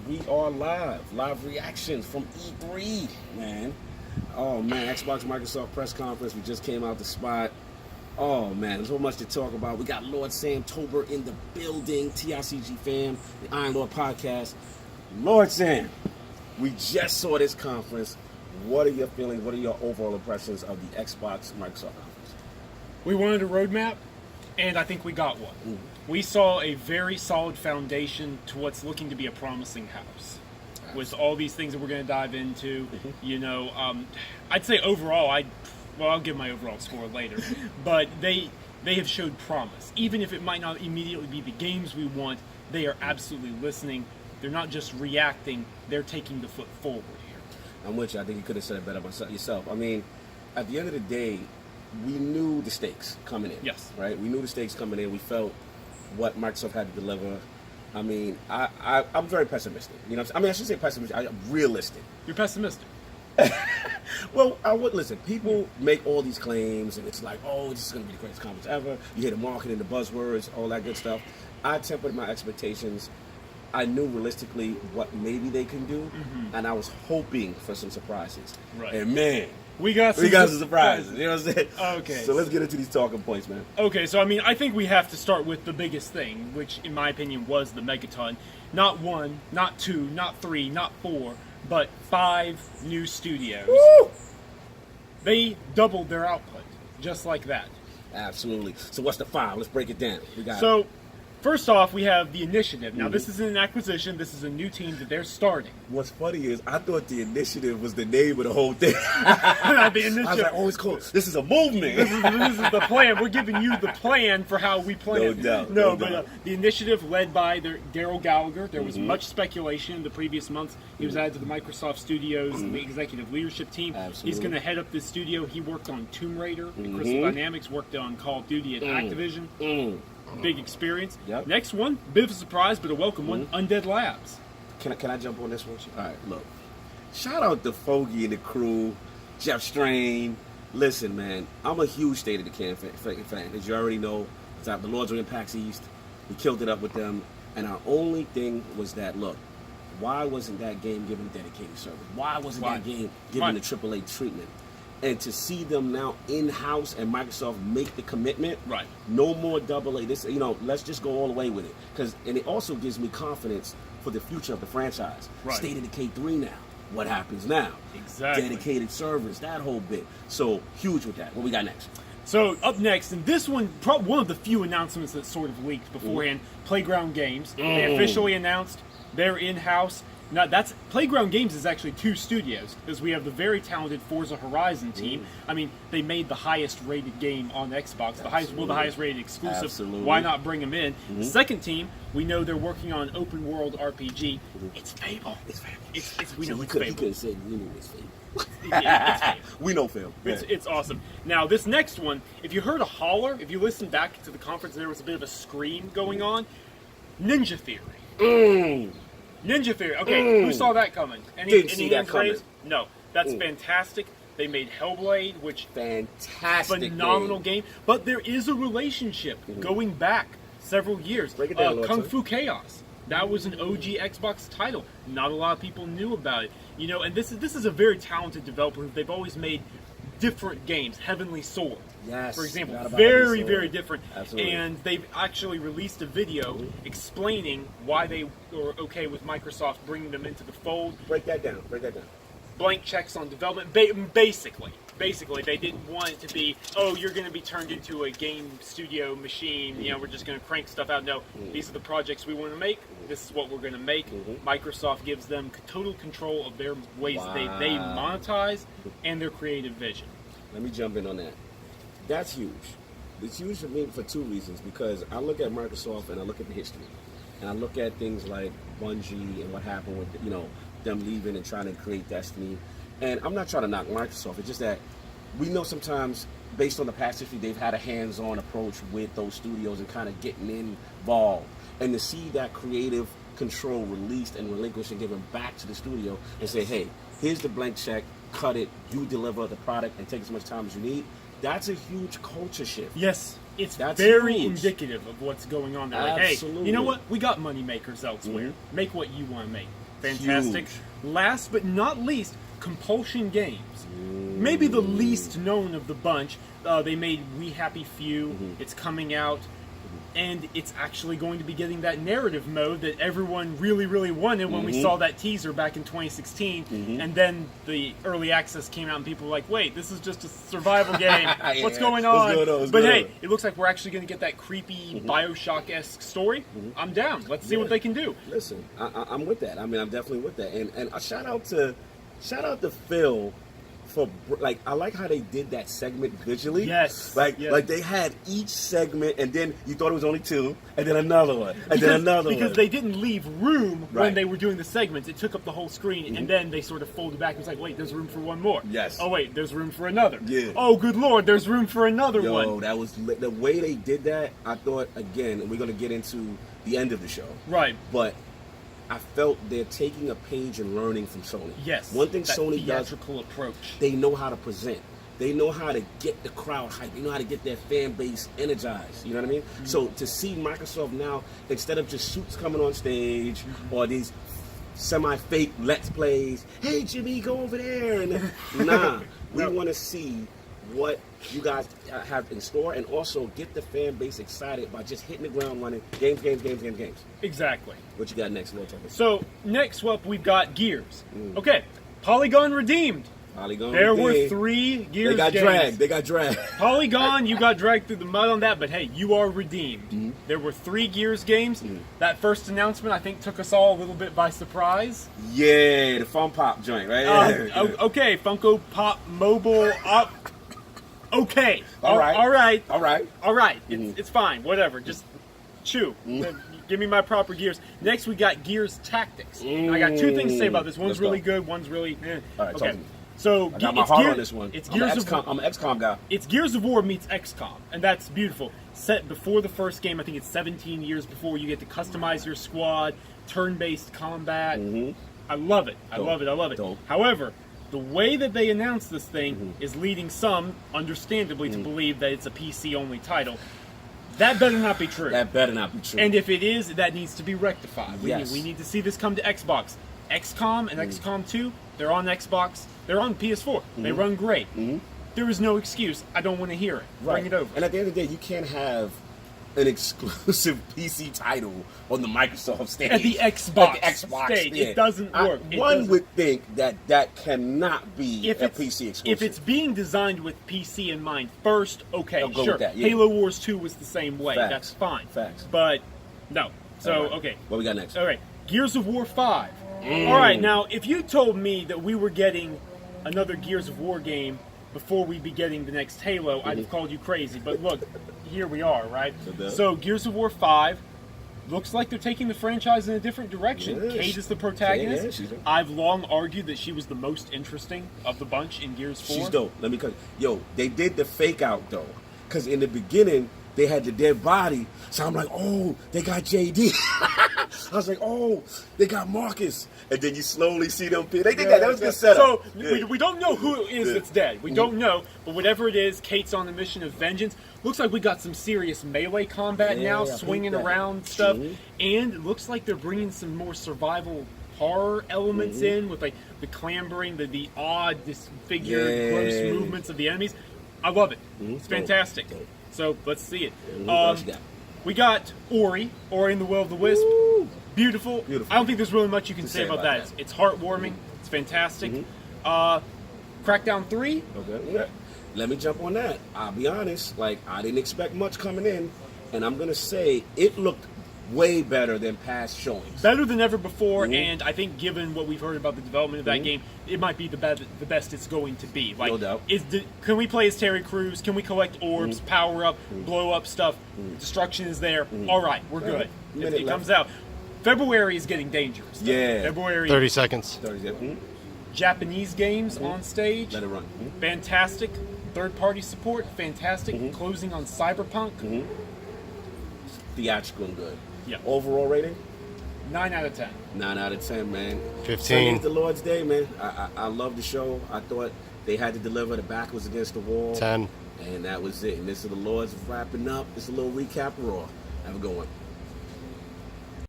We are live reactions from E3, man. Oh man, Xbox Microsoft press conference. We just came out the spot. Oh man, there's so much to talk about. We got Lord Sam Tolbert in the building, TICG fam, the Iron Lord podcast. Lord Sam, we just saw this conference. What are your feelings? What are your overall impressions of the Xbox Microsoft conference? We wanted a roadmap, and I think we got one. Mm. We saw a very solid foundation to what's looking to be a promising house. With all these things that we're going to dive into, I'd say overall, I'll give my overall score later, but they have showed promise. Even if it might not immediately be the games we want, they are absolutely listening. They're not just reacting, they're taking the foot forward here. I'm with you. I think you could have said it better yourself. I mean, at the end of the day, we knew the stakes coming in. Yes. Right? We knew the stakes coming in. We felt what Microsoft had to deliver. I mean, I'm very pessimistic. You know what I'm saying? I mean, I should say pessimistic. I'm realistic. You're pessimistic. Well, I would listen. People make all these claims, and it's like, oh, this is going to be the greatest conference ever. You hear the marketing, the buzzwords, all that good stuff. I tempered my expectations. I knew realistically what maybe they can do, and I was hoping for some surprises. Right. And man, we got some surprises. You know what I'm saying? Okay. So let's get into these talking points, man. Okay, so I mean, I think we have to start with the biggest thing, which in my opinion was the Megaton. Not one, not two, not three, not four, but 5 new studios. Woo! They doubled their output, just like that. Absolutely. So what's the 5? Let's break it down. We got So, first off, we have the Initiative. Now, this isn't an acquisition. This is a new team that they're starting. What's funny is I thought the Initiative was the name of the whole thing. The Initiative. I was like, oh, it's cool. This is a movement. This is the plan. We're giving you the plan for how we plan. No doubt. But the Initiative led by Daryl Gallagher. There was much speculation in the previous months. He was added to the Microsoft Studios executive leadership team. Absolutely. He's going to head up this studio. He worked on Tomb Raider. Crystal Dynamics worked on Call of Duty at Activision. Big experience. Yep. Next one, bit of a surprise, but a welcome one, Undead Labs. Can I jump on this one? All right, look. Shout out to Fogey and the crew, Jeff Strain. Listen, man, I'm a huge State of Decay fan. As you already know, the Lords of PAX East. We killed it up with them. And our only thing was that, look, why wasn't that game given dedicated service? Why wasn't that game given the AAA treatment? And to see them now in-house and Microsoft make the commitment, no more AA. This, let's just go all the way with it. And it also gives me confidence for the future of the franchise. State of Decay 3 now. What happens now? Exactly. Dedicated servers, that whole bit. So huge with that. What we got next? So up next, and this one, one of the few announcements that sort of leaked beforehand, Playground Games. They officially announced they're in-house. Now, Playground Games is actually 2 studios, because we have the very talented Forza Horizon team. I mean, they made the highest rated game on Xbox, the highest rated exclusive. Absolutely. Why not bring them in? The second team, we know they're working on an open world RPG. It's Fable. It's Fable. We know it's He Fable. could have said, we know it's Fable. It's Fable. We know Fable. It's awesome. Now, this next one, if you heard a holler, if you listened back to the conference, there was a bit of a scream going on. Ninja Theory. Ninja Theory. Okay, who saw that coming? Didn't see that coming. No, that's fantastic. They made Hellblade, which fantastic, phenomenal game. But there is a relationship going back several years. Break it down, Kung Fu Chaos. That was an OG Xbox title. Not a lot of people knew about it. And this is a very talented developer. They've always made different games. Heavenly Sword, for example, very, very different. Absolutely. And they've actually released a video explaining why they were okay with Microsoft bringing them into the fold. Break that down. Blank checks on development. Basically, they didn't want it to be, oh, you're going to be turned into a game studio machine. We're just going to crank stuff out. No, these are the projects we want to make. This is what we're going to make. Microsoft gives them total control of their ways they monetize and their creative vision. Let me jump in on that. That's huge. It's huge for me for 2 reasons. Because I look at Microsoft and I look at the history. And I look at things like Bungie and what happened with, them leaving and trying to create Destiny. And I'm not trying to knock Microsoft. It's just that we know sometimes, based on the past history, they've had a hands-on approach with those studios and kind of getting involved. And to see that creative control released and relinquished and given back to the studio and say, hey, here's the blank check, cut it, you deliver the product and take as much time as you need. That's a huge culture shift. Yes. it's That's very huge. indicative of what's going on there. Like, hey, Absolutely. you know what? We got money makers elsewhere. Make what you want to make. Fantastic. Huge. Last but not least, Compulsion Games. Maybe the least known of the bunch. They made We Happy Few. It's coming out. And it's actually going to be getting that narrative mode that everyone really, really wanted when we saw that teaser back in 2016. And then the early access came out and people were like, wait, this is just a survival game. What's going on? But hey, it looks like we're actually going to get that creepy Bioshock-esque story. I'm down. Let's see what they can do. Listen, I'm with that. I mean, I'm definitely with that. And a shout out to Phil. For, like, I like how they did that segment visually. Yes. Like they had each segment, and then you thought it was only two, and then another one, and then another one. Because they didn't leave room Right. when they were doing the segments. It took up the whole screen, and then they sort of folded back. It was like, wait, there's room for one more. Yes. Oh, wait, there's room for another. Yeah. Oh, good Lord, there's room for another Yo, one. that was the way they did that. I thought, again, and we're gonna get into the end of the show, Right. but I felt they're taking a page and learning from Sony. Yes. One thing that Sony does, theatrical approach. they know how to present. They know how to get the crowd hyped. They know how to get their fan base energized. You know what I mean? So to see Microsoft now, instead of just suits coming on stage or these semi-fake Let's Plays, hey Jimmy, go over there. And nah, we want to see what you guys have in store, and also get the fan base excited by just hitting the ground running. Games. Exactly. What you got next, Lord Tucker? So, next up, we've got Gears. Okay, Polygon redeemed. Polygon. There were redeemed. 3 Gears games. They got dragged. Polygon, you got dragged through the mud on that, but hey, you are redeemed. There were 3 Gears games. That first announcement, I think, took us all a little bit by surprise. Yeah, the Fun Pop joint, right? Okay, Funko Pop Mobile up. Okay. All right. All right. It's fine. Whatever. Just chew. Give me my proper Gears. Next, we got Gears Tactics. I got 2 things to say about this. One's Let's really go. good. One's really. All right, talk okay. to me. So I got my heart on this one. It's I'm an XCOM guy. It's Gears of War meets XCOM, and that's beautiful. Set before the first game, I think it's 17 years before. You get to customize your squad, turn-based combat. I love it. I love it. Dope. However, the way that they announced this thing is leading some, understandably, to believe that it's a PC-only title. That better not be true. That better not be true. And if it is, that needs to be rectified. We Yes. need to see this come to Xbox. XCOM and XCOM 2, they're on Xbox. They're on PS4. They run great. There is no excuse. I don't want to hear it. Bring it over. And at the end of the day, you can't have an exclusive PC title on the Microsoft stage. At the Xbox, stage. stage. It doesn't work. One would think that cannot be a PC exclusive. If it's being designed with PC in mind first, okay, I'll go sure. with that, yeah. Halo Wars 2 was the same way. Facts. That's fine. Facts. But no. So, All right. okay. What we got next? All right. Gears of War 5. All right. Now, if you told me that we were getting another Gears of War game before we'd be getting the next Halo, I'd have called you crazy. But look, here we are, right? So Gears of War 5 looks like they're taking the franchise in a different direction. Yeah, Kate is the protagonist. yeah, she's dope. I've long argued that she was the most interesting of the bunch in Gears 4. She's dope. Let me cut. Yo, they did the fake out though, because in the beginning they had the dead body. So I'm like, oh, they got JD. I was like, oh, they got Marcus. And then you slowly see them. They did that. That was a good setup. So we don't know who it is that's dead. We don't know, but whatever it is, Kate's on a mission of vengeance. Looks like we got some serious melee combat now, I swinging think that. around stuff, and it looks like they're bringing some more survival horror elements in with like the clambering, the odd, disfigured, gross movements of the enemies. I love it. It's fantastic. Dope. So let's see it. What else you got? We got Ori and the Will of the Wisp. Woo. Beautiful. Beautiful. I don't think there's really much you can To say about that. It's heartwarming. It's fantastic. Crackdown 3. Okay. Yeah. Let me jump on that. I'll be honest. Like, I didn't expect much coming in, and I'm gonna say it looked way better than past showings. Better than ever before, and I think given what we've heard about the development of that game, it might be the best it's going to be. Like, No doubt. Can we play as Terry Crews? Can we collect orbs, power up, blow up stuff? Destruction is there. All right, we're good. Minute It left. comes out. February is getting dangerous. Yeah. February. 30 seconds. 30. Japanese games on stage. Let it run. Fantastic. Third-party support. Fantastic. Closing on Cyberpunk. Theatrical and good. Yeah. Overall rating? 9 out of 10. 9 out of 10, man. 15. Sunday's the Lord's Day, man. I love the show. I thought they had to deliver. The back was against the wall. 10. And that was it. And this is the Lord's wrapping up. It's a little recap Raw. Have a good one.